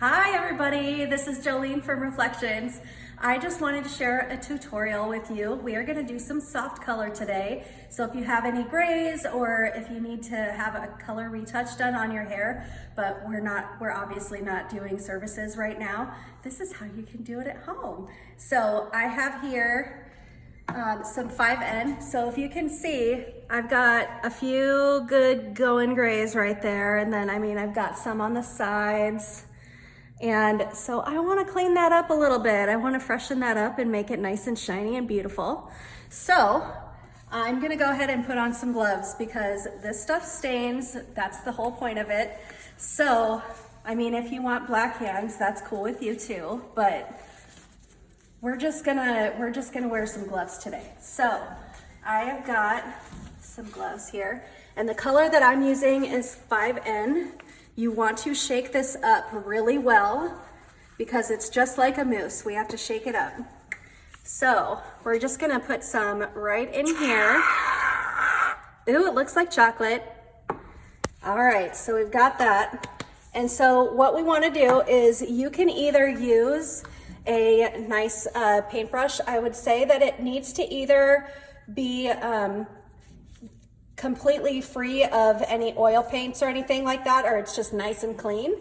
Hi everybody, this is Joleen from Reflections. I just wanted to share a tutorial with you. We are going to do some soft color today. So if you have any grays or if you need to have a color retouch done on your hair, but we're obviously not doing services right now, this is how you can do it at home. So I have here some 5N. So if you can see, I've got a few good going grays right there. And then, I've got some on the sides. And so I want to clean that up a little bit. I want to freshen that up and make it nice and shiny and beautiful. So I'm going to go ahead and put on some gloves because this stuff stains. That's the whole point of it. So, if you want black hands, that's cool with you too, but we're just gonna wear some gloves today. So I have got some gloves here, and the color that I'm using is 5N. You want to shake this up really well because it's just like a mousse. We have to shake it up. So we're just gonna put some right in here. Ooh, it looks like chocolate. All right, so we've got that. And so what we wanna do is you can either use a nice paintbrush. I would say that it needs to either be completely free of any oil paints or anything like that, or it's just nice and clean.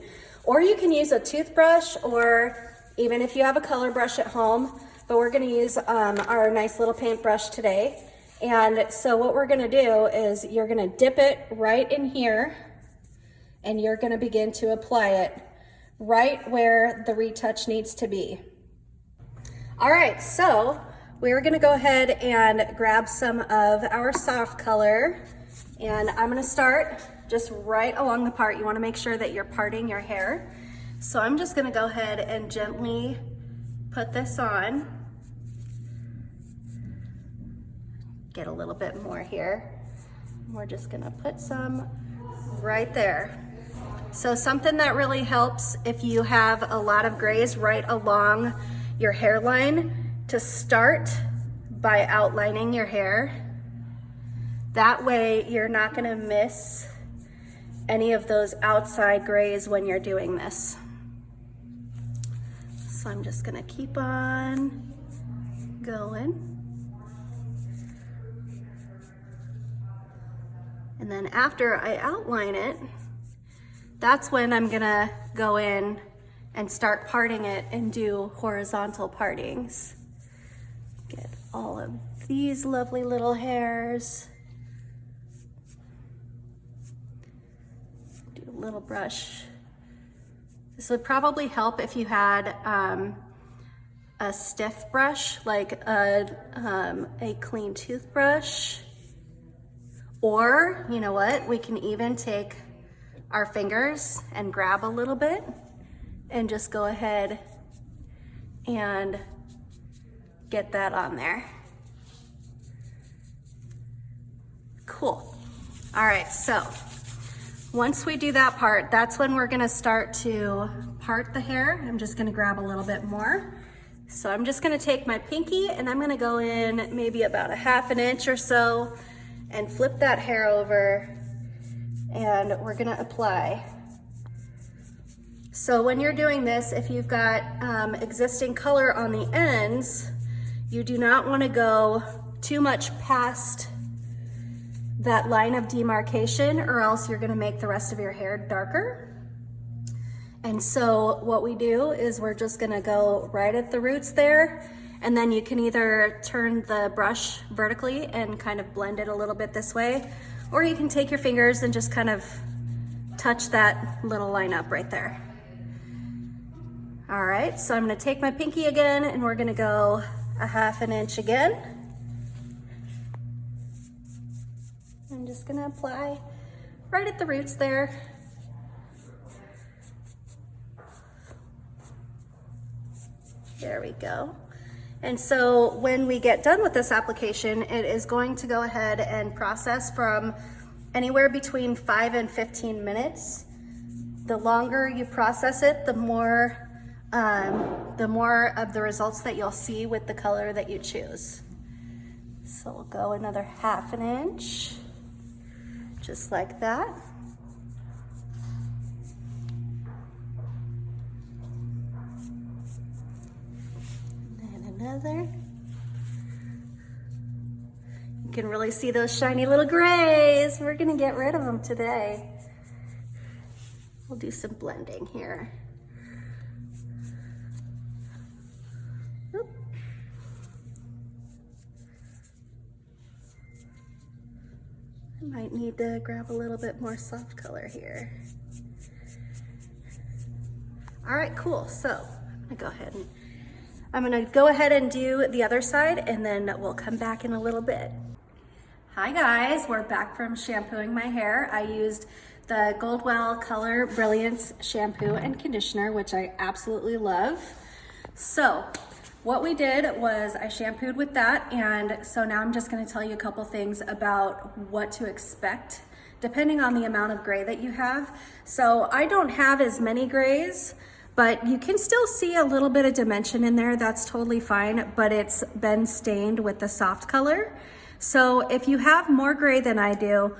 Or you can use a toothbrush, or even if you have a color brush at home, but we're gonna use our nice little paintbrush today. And so what we're gonna do is you're gonna dip it right in here, and you're gonna begin to apply it right where the retouch needs to be. All right, so we're gonna go ahead and grab some of our soft color, and I'm gonna start just right along the part. You wanna make sure that you're parting your hair. So I'm just gonna go ahead and gently put this on. Get a little bit more here. We're just gonna put some right there. So something that really helps if you have a lot of grays right along your hairline, to start by outlining your hair. That way you're not gonna miss any of those outside grays when you're doing this. So I'm just gonna keep on going. And then after I outline it, that's when I'm gonna go in and start parting it and do horizontal partings. Get all of these lovely little hairs. Do a little brush. This would probably help if you had a stiff brush, like a clean toothbrush. Or, you know what, we can even take our fingers and grab a little bit and just go ahead and get that on there. Cool. All right, so once we do that part, that's when we're gonna start to part the hair. I'm just gonna grab a little bit more. So I'm just gonna take my pinky and I'm gonna go in maybe about a ½ an inch or so and flip that hair over, and we're gonna apply. So when you're doing this, if you've got existing color on the ends, you do not want to go too much past that line of demarcation, or else you're going to make the rest of your hair darker. And so what we do is we're just going to go right at the roots there, and then you can either turn the brush vertically and kind of blend it a little bit this way, or you can take your fingers and just kind of touch that little line up right there. All right, so I'm gonna take my pinky again, and we're gonna go a ½ an inch again. I'm just gonna apply right at the roots there. There we go. And so when we get done with this application, it is going to go ahead and process from anywhere between 5 and 15 minutes. The longer you process it, the more of the results that you'll see with the color that you choose. So we'll go another ½ an inch, just like that. together. You can really see those shiny little grays. We're gonna get rid of them today. We'll do some blending here. Oop. I might need to grab a little bit more soft color here. All right, cool. So I'm gonna go ahead and do the other side, and then we'll come back in a little bit. Hi guys, we're back from shampooing my hair. I used the Goldwell Color Brilliance shampoo and conditioner, which I absolutely love. So what we did was I shampooed with that, and so now I'm just gonna tell you a couple things about what to expect depending on the amount of gray that you have. So I don't have as many grays, but you can still see a little bit of dimension in there. That's totally fine, but it's been stained with the soft color. So if you have more gray than I do,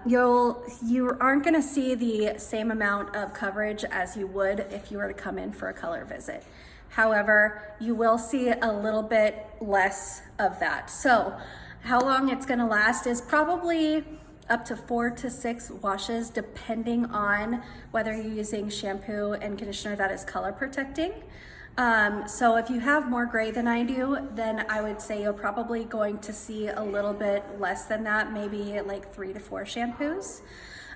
you aren't gonna see the same amount of coverage as you would if you were to come in for a color visit. However, you will see a little bit less of that. So how long it's gonna last is probably up to 4 to 6 washes, depending on whether you're using shampoo and conditioner that is color protecting. So if you have more gray than I do, then I would say you're probably going to see a little bit less than that, maybe like 3 to 4 shampoos.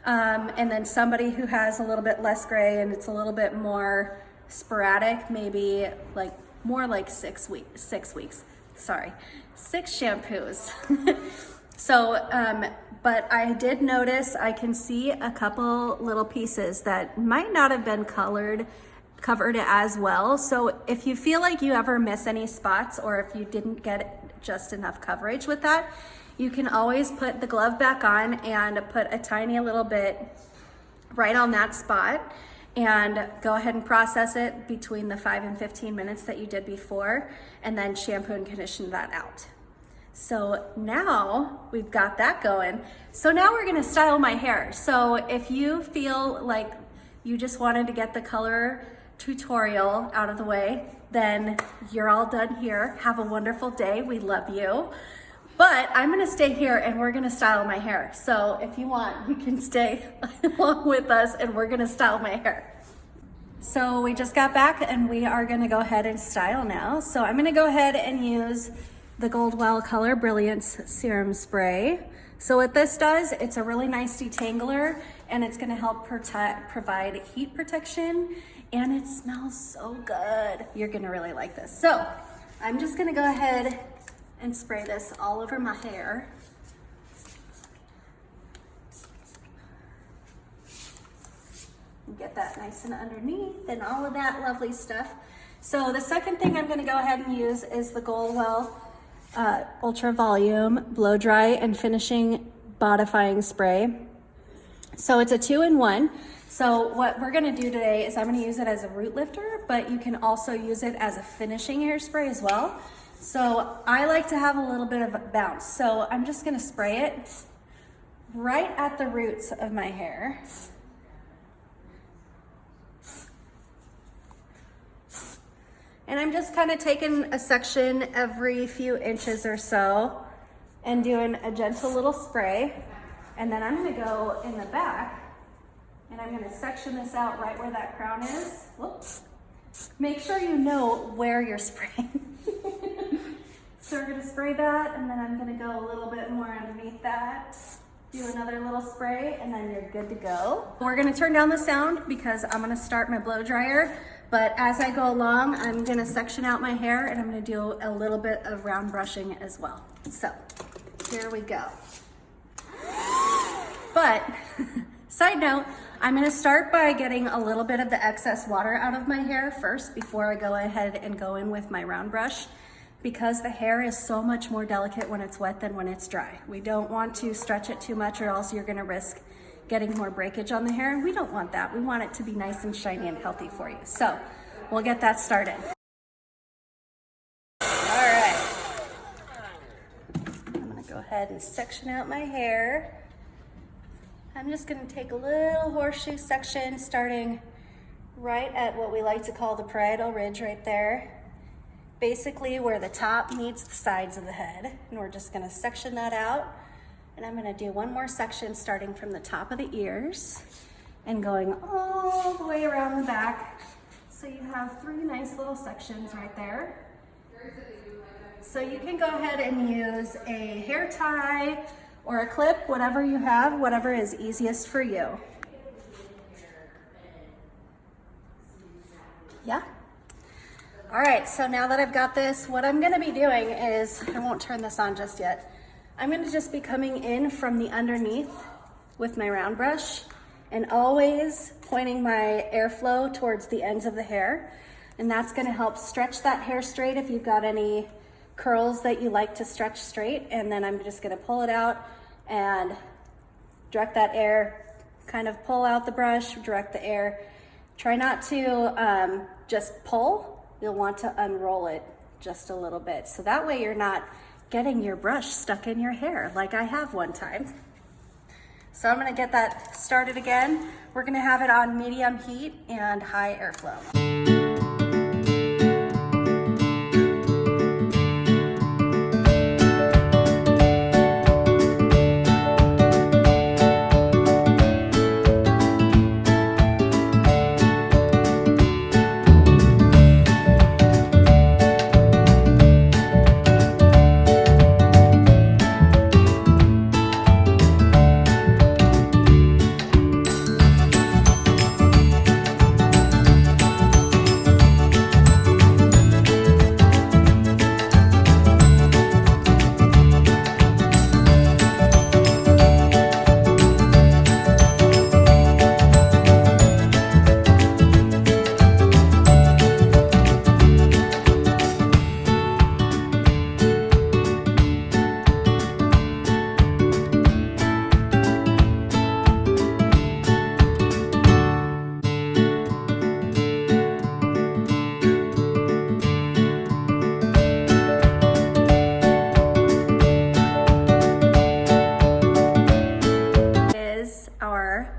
And then somebody who has a little bit less gray and it's a little bit more sporadic, maybe like more like 6 weeks, sorry, 6 shampoos. So, but I did notice I can see a couple little pieces that might not have been covered as well. So if you feel like you ever miss any spots, or if you didn't get just enough coverage with that, you can always put the glove back on and put a tiny little bit right on that spot and go ahead and process it between the 5 and 15 minutes that you did before, and then shampoo and condition that out. So now we've got that going. So now we're gonna style my hair. So if you feel like you just wanted to get the color tutorial out of the way, then you're all done here. Have a wonderful day, we love you. But I'm gonna stay here and we're gonna style my hair. So if you want, you can stay along with us and we're gonna style my hair. So we just got back and we are gonna go ahead and style now. So I'm gonna go ahead and use the Goldwell Color Brilliance Serum Spray. So what this does, it's a really nice detangler, and it's gonna help provide heat protection, and it smells so good. You're gonna really like this. So I'm just gonna go ahead and spray this all over my hair. Get that nice and underneath and all of that lovely stuff. So the second thing I'm gonna go ahead and use is the Goldwell Ultra Volume Blow Dry and Finishing Bodifying Spray. So it's a 2-in-1. So what we're gonna do today is I'm gonna use it as a root lifter, but you can also use it as a finishing hairspray as well. So I like to have a little bit of a bounce. So I'm just gonna spray it right at the roots of my hair. And I'm just kind of taking a section every few inches or so and doing a gentle little spray. And then I'm gonna go in the back and I'm gonna section this out right where that crown is. Whoops. Make sure you know where you're spraying. So we're gonna spray that, and then I'm gonna go a little bit more underneath that. Do another little spray, and then you're good to go. We're gonna turn down the sound because I'm gonna start my blow dryer. But as I go along, I'm gonna section out my hair and I'm gonna do a little bit of round brushing as well. So here we go. But side note, I'm gonna start by getting a little bit of the excess water out of my hair first before I go ahead and go in with my round brush, because the hair is so much more delicate when it's wet than when it's dry. We don't want to stretch it too much, or else you're gonna risk getting more breakage on the hair. We don't want that. We want it to be nice and shiny and healthy for you. So we'll get that started. All right. I'm gonna go ahead and section out my hair. I'm just gonna take a little horseshoe section starting right at what we like to call the parietal ridge right there. basically where the top meets the sides of the head. And we're just gonna section that out. And I'm gonna do one more section starting from the top of the ears and going all the way around the back. So you have 3 nice little sections right there. So you can go ahead and use a hair tie or a clip, whatever you have, whatever is easiest for you. Yeah? All right, so now that I've got this, what I'm gonna be doing is, I won't turn this on just yet, I'm gonna just be coming in from the underneath with my round brush and always pointing my airflow towards the ends of the hair. And that's gonna help stretch that hair straight if you've got any curls that you like to stretch straight. And then I'm just gonna pull it out and direct that air, kind of pull out the brush, direct the air. Try not to just pull, you'll want to unroll it just a little bit. So that way you're not getting your brush stuck in your hair like I have one time. So I'm gonna get that started again. We're gonna have it on medium heat and high airflow.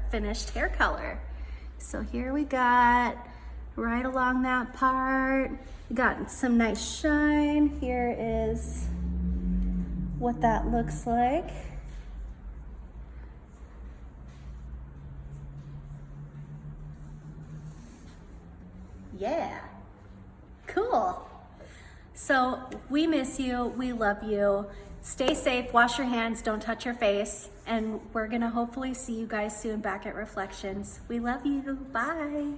Finished hair color. So here we got right along that part, we got some nice shine. Here is what that looks like. Yeah, cool. So we miss you, we love you. Stay safe, wash your hands, don't touch your face, and we're gonna hopefully see you guys soon back at Reflections. We love you, bye.